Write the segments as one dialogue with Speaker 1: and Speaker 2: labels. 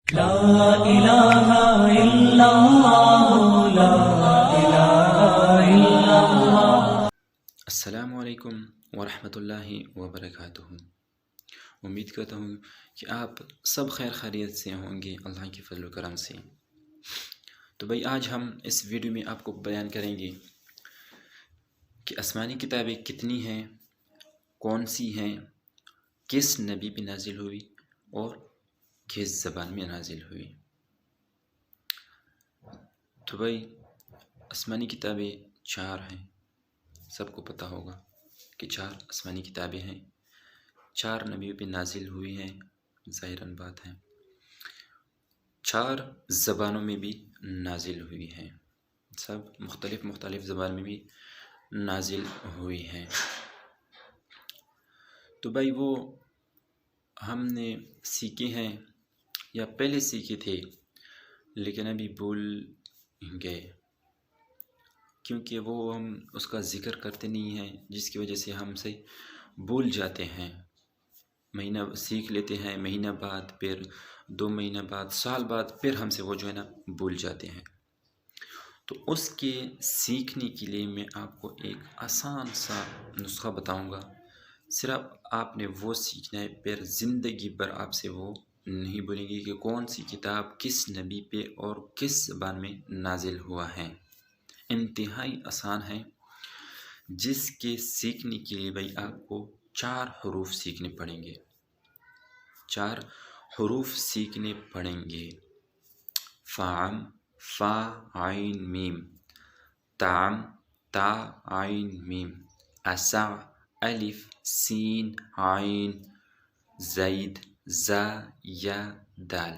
Speaker 1: لا الہ الا اللہ، لا الہ الا اللہ۔
Speaker 2: السلام علیکم ورحمۃ اللہ وبرکاتہ۔ امید کرتا ہوں کہ آپ سب خیر خیریت سے ہوں گے اللہ کے فضل و کرم سے۔ تو بھائی آج ہم اس ویڈیو میں آپ کو بیان کریں گے کہ آسمانی کتابیں کتنی ہیں، کون سی ہیں، کس نبی پہ نازل ہوئی اور کس زبان میں نازل ہوئی۔ تو بھائی آسمانی کتابیں 4 ہیں، سب کو پتہ ہوگا کہ 4 آسمانی کتابیں ہیں، 4 نبیوں پہ نازل ہوئی ہیں، ظاہراً بات ہے 4 زبانوں میں بھی نازل ہوئی ہیں، سب مختلف زبان میں بھی نازل ہوئی ہیں۔ تو بھائی وہ ہم نے سیکھے ہیں یا پہلے سیکھے تھے لیکن ابھی بھول گئے، کیونکہ وہ ہم اس کا ذکر کرتے نہیں ہیں، جس کی وجہ سے ہم سے بھول جاتے ہیں۔ مہینہ سیکھ لیتے ہیں، مہینہ بعد، پھر 2 مہینہ بعد، سال بعد، پھر ہم سے وہ جو ہے نا بھول جاتے ہیں۔ تو اس کے سیکھنے کے لیے میں آپ کو ایک آسان سا نسخہ بتاؤں گا، صرف آپ نے وہ سیکھنا ہے، پھر زندگی بھر آپ سے وہ نہیں بھولیں گے کہ کون سی کتاب کس نبی پہ اور کس زبان میں نازل ہوا ہے۔ انتہائی آسان ہے، جس کے سیکھنے کے لیے بھائی آپ کو 4 حروف سیکھنے پڑیں گے، 4 حروف سیکھنے پڑیں گے۔ فام، فا عین میم، تام، تا عین میم، اسع، الف سین عین زید زا یا دال۔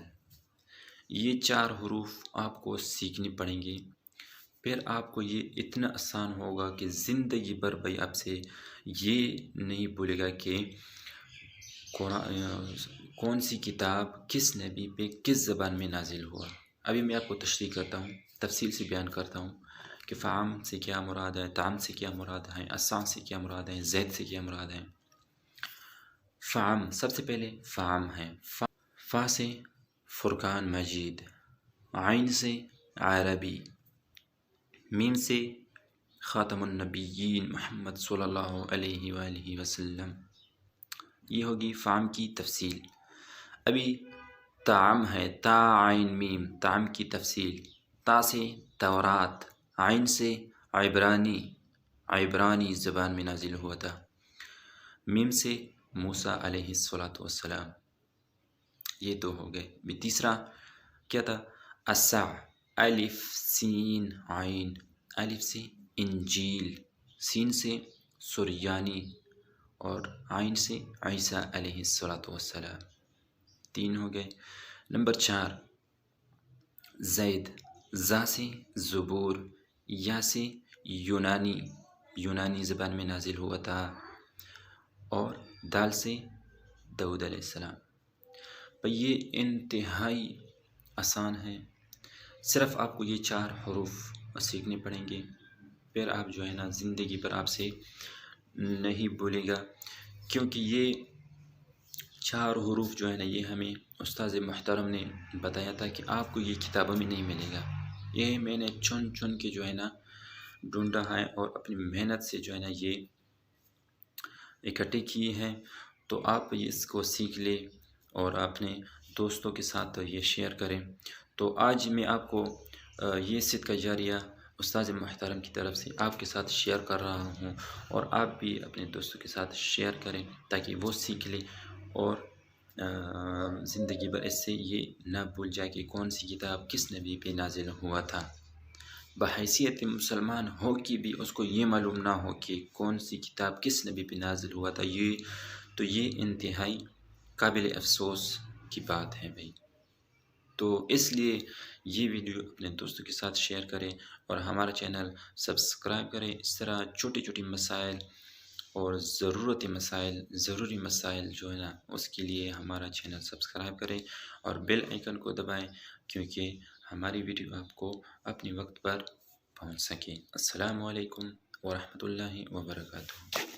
Speaker 2: یہ 4 حروف آپ کو سیکھنے پڑیں گے، پھر آپ کو یہ اتنا آسان ہوگا کہ زندگی بھر بھائی آپ سے یہ نہیں بھولے گا کہ کون سی کتاب کس نبی پہ کس زبان میں نازل ہوا۔ ابھی میں آپ کو تشریح کرتا ہوں، تفصیل سے بیان کرتا ہوں کہ فعام سے کیا مراد ہے، تام سے کیا مراد ہے، اسع سے کیا مراد ہے، زید سے کیا مراد ہے۔ فعام سب سے پہلے فعام ہے، فا سے فرقان مجید، عین سے عربی، میم سے خاتم النبیین محمد صلی اللہ علیہ وآلہ وسلم۔ یہ ہوگی فعام کی تفصیل۔ ابھی تعام ہے، تا عین میم، تعام کی تفصیل۔ تا سے تورات، عین سے عبرانی زبان میں نازل ہوا تھا، میم سے موسیٰ علیہ السلام۔ یہ 2 ہو گئے۔ بھی تیسرا کیا تھا؟ اسع، الف سین عین، الف سے انجیل، سین سے سریانی اور عین سے عیسیٰ علیہ السلام۔ 3 ہو گئے۔ نمبر 4 زید، زا سے زبور، یا سے یونانی زبان میں نازل ہوا تھا، اور دال سے داؤد علیہ السلام۔ یہ انتہائی آسان ہے، صرف آپ کو یہ 4 حروف سیکھنے پڑیں گے، پھر آپ جو ہے نا زندگی پر آپ سے نہیں بھولے گا، کیونکہ یہ 4 حروف جو ہے نا یہ ہمیں استاد محترم نے بتایا تھا کہ آپ کو یہ کتابوں میں نہیں ملے گا۔ یہ میں نے چن کے جو ہے نا ڈھونڈا ہے اور اپنی محنت سے جو ہے نا یہ اکٹھے کیے ہیں۔ تو آپ اس کو سیکھ لیں اور اپنے دوستوں کے ساتھ یہ شیئر کریں۔ تو آج میں آپ کو یہ صدقہ جاریہ استاد محترم کی طرف سے آپ کے ساتھ شیئر کر رہا ہوں، اور آپ بھی اپنے دوستوں کے ساتھ شیئر کریں تاکہ وہ سیکھ لیں اور زندگی بھر اس سے یہ نہ بھول جائے کہ کون سی کتاب کس نبی پہ نازل ہوا تھا۔ بحیثیت مسلمان ہو کہ بھی اس کو یہ معلوم نہ ہو کہ کون سی کتاب کس نبی پہ نازل ہوا تھا، یہ انتہائی قابل افسوس کی بات ہے بھائی۔ تو اس لیے یہ ویڈیو اپنے دوستوں کے ساتھ شیئر کریں اور ہمارا چینل سبسکرائب کریں۔ اس طرح چھوٹی مسائل اور ضروری مسائل جو ہے نا اس کے لیے ہمارا چینل سبسکرائب کریں اور بیل آئیکن کو دبائیں، کیونکہ ہماری ویڈیو آپ کو اپنے وقت پر پہنچ سکے۔ السلام علیکم ورحمۃ اللہ وبرکاتہ۔